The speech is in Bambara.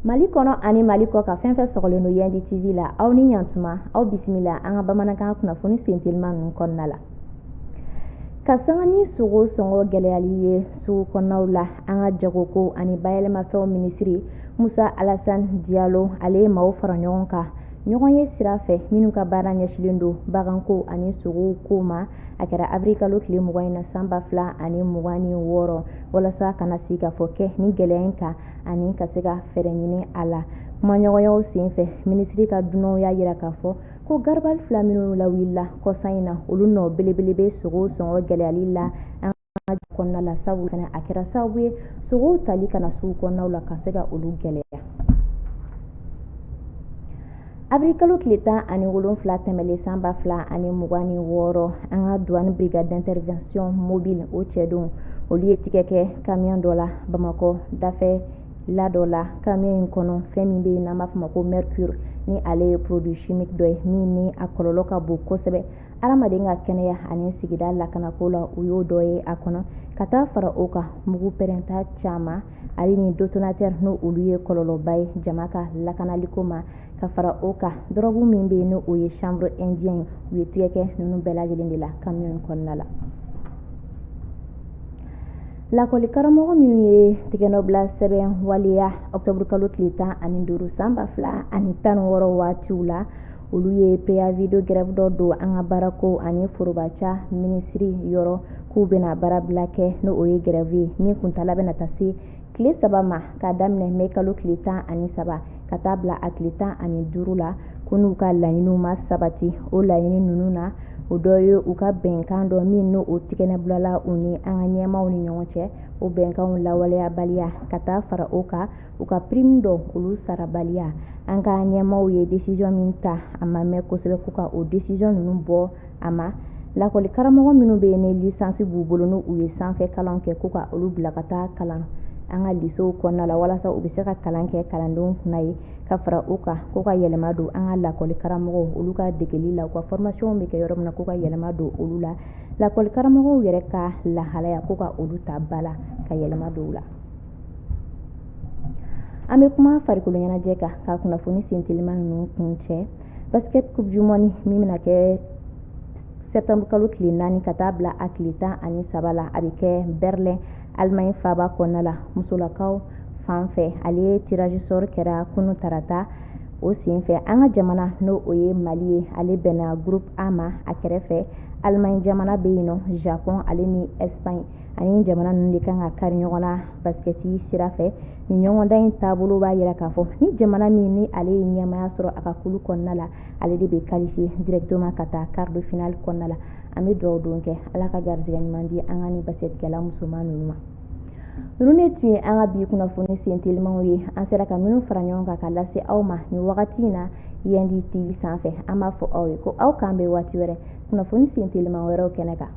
Mali kɔnɔ ani Mali kɔ ka fɛn fɛn sɔgɔlen do Yendi TV la aw ni ɲantuma aw bisimila an ka bamanankan kunnafoni sentelima ninnu kɔnɔna la. Ka sanga ni sogo sɔngɔ gɛlɛyali ye sugu kɔnɔnaw la, an ka jagoko ani bayɛlɛmafɛnw minisiri Musa Alassane Diallo ale ye maaw fara ɲɔgɔn kan ɲɔgɔn ye sira fɛ minnu ka baara ɲɛsilen do baganko ani sogow ko ma. A kɛra avril kalo tile 20 na san 2026 walasa kana sigi ka fɔ kɛ ni gɛlɛya in kan ani ka se ka fɛɛrɛ ɲini a la. Kumaɲɔgɔnyaw senfɛ minisiri ka dunanw y'a yira k'a fɔ ko garabali 2 minnu lawulila kɔsan in na olu nɔ belebele bɛ sogo sɔngɔ gɛlɛyali la an ka kɔnɔna la, sabu fana a kɛra sababu ye sogow tali kana sugu kɔnɔnaw la ka se ka olu gɛlɛya. Avril kalo tile 17 tɛmɛlen san 2026 an ka douane brigade d'intervention mobile o cɛdon olu ye tigɛ kɛ camion dɔ la Bamakɔ dafɛ la dɔ la. Camion in kɔnɔ fɛn min bɛ yen n'an b'a fɔ ma ko mercure ni ale ye produit chimique dɔ ye min ni a kɔlɔlɔ ka bon kosɛbɛ adamaden ka kɛnɛya ani sigida lakanako la. U y'o dɔ ye a kɔnɔ ka taa fara o kan mugu pɛrɛnta caman ale ni détonateur n'o olu ye kɔlɔlɔba ye jama ka lakanaliko ma. Ka fara o kan drogue min bɛ yen n'o ye chanvre indien u ye tigɛ kɛ ninnu bɛɛ lajɛlen de la camion in kɔnɔna la. Lakɔli karamɔgɔ minnu ye tigɛnɔbila sɛbɛn waleya octobre kalo tile 15 san 2016 waatiw la olu ye préavis de grève dɔ don an ka baarako ani forobaca minisiri yɔrɔ k'u bɛna baara bila kɛ n'o ye grève ye min kuntala bɛna taa se tile 3 ma k'a daminɛ mai kalo tile 13 ka taa bila a tile 15 la ko n'u ka laɲiniw ma sabati. O laɲini ninnu na o dɔ ye u ka bɛnkan dɔ min n'o o tigɛnɛbilala u ni an ka ɲɛmaaw ni ɲɔgɔn cɛ. O bɛnkanw lawaleyabaliya ka taa fara o kan u ka prime dɔ olu sarabaliya. An ka ɲɛmaaw ye décision min ta a ma mɛn kosɛbɛ ko ka o décision ninnu bɔ a ma. Lakɔli karamɔgɔ minnu bɛ yen ni licence b'u bolo n'u ye sanfɛ kalan kɛ ko ka olu bila ka taa kalan an ka lycéew kɔnɔna la walasa u bɛ se ka kalan kɛ kalandenw kunna ye. Ka fara o kan ko ka yɛlɛma don an ka lakɔli karamɔgɔw olu ka degeli la u ka formation bɛ kɛ yɔrɔ min na ko ka yɛlɛma don olu la. Lakɔli karamɔgɔw yɛrɛ ka lahalaya ko ka olu ta ba la ka yɛlɛma don u la. An bɛ kuma farikolo ɲɛnajɛ kan ka kunnafoni sentelima ninnu kun cɛ. Basket coupe du monde min bɛna kɛ septembre kalo tile 4 ka taa bila a tile 13 la a bɛ kɛ Berlin Allemagne faaba kɔnɔna la. Musolakaw fan fɛ ale tirage sort kɛra kunun tarata. O senfɛ an ka jamana n'o o ye Mali ye ale bɛnna groupe A ma a kɛrɛfɛ Allemagne jamana bɛ yen nɔ, Japon ale ni Espagne ani jamana ninnu de kan ka kari ɲɔgɔn na basketi sira fɛ. Ni ɲɔgɔndan in taabolo b'a yira k'a fɔ ni jamana min ni ale ye ɲɛmaya sɔrɔ a ka kulu kɔnɔna la ale de bɛ qualifier directement ka taa quart de finale kɔnɔna la. An bɛ dugawu don kɛ Ala ka garizɛgɛ ɲuman di an ka ni basketkɛla musoman ninnu ma. Ninnu de tun ye an ka bi kunnafoni sentelimaw ye. An sera ka minnu fara ɲɔgɔn kan ka lase aw ma ni wagati in na Yendi TV sanfɛ. An b'a fɔ aw ye ko aw k'an bɛn waati wɛrɛ kunnafoni sentelima wɛrɛw kɛnɛ kan.